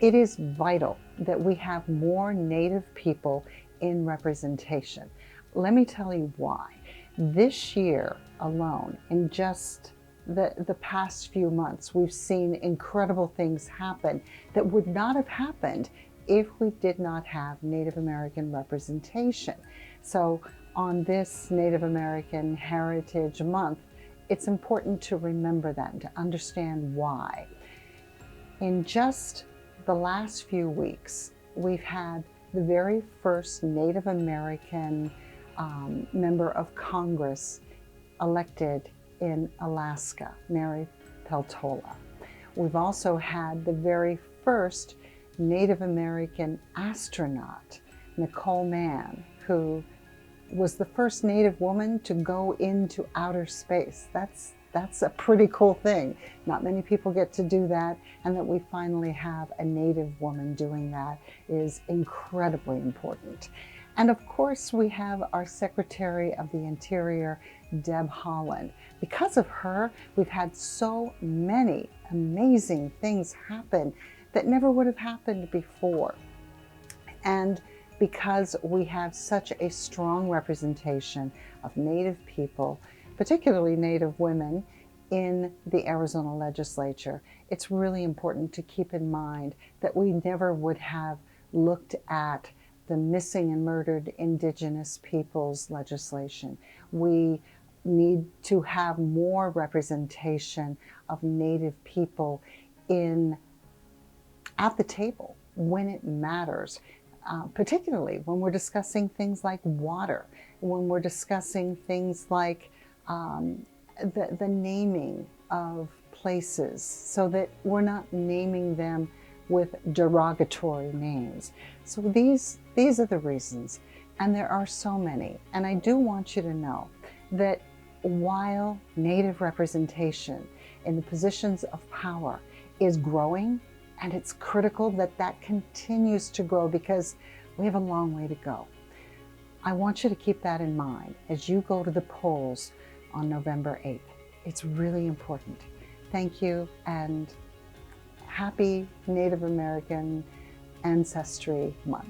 It is vital that we have more Native people in representation. Let me tell you why. This year alone, in just the past few months, we've seen incredible things happen that would not have happened if we did not have Native American representation. So on this Native American Heritage Month, it's important to remember that and to understand why. In just the last few weeks, we've had the very first Native American member of Congress elected in Alaska, Mary Peltola. We've also had the very first Native American astronaut, Nicole Mann, who was the first Native woman to go into outer space. That's a pretty cool thing. Not many people get to do that, and that we finally have a Native woman doing that is incredibly important. And of course, we have our Secretary of the Interior, Deb Haaland. Because of her, we've had so many amazing things happen that never would have happened before. And because we have such a strong representation of Native people, particularly Native women, in the Arizona legislature, it's really important to keep in mind that we never would have looked at the missing and murdered Indigenous peoples legislation. We need to have more representation of Native people at the table when it matters. Particularly when we're discussing things like water, when we're discussing things like the naming of places, so that we're not naming them with derogatory names. So these are the reasons, and there are so many. And I do want you to know that while Native representation in the positions of power is growing, and it's critical that that continues to grow because we have a long way to go, I want you to keep that in mind as you go to the polls on November 8th. It's really important. Thank you, and happy Native American Ancestry Month.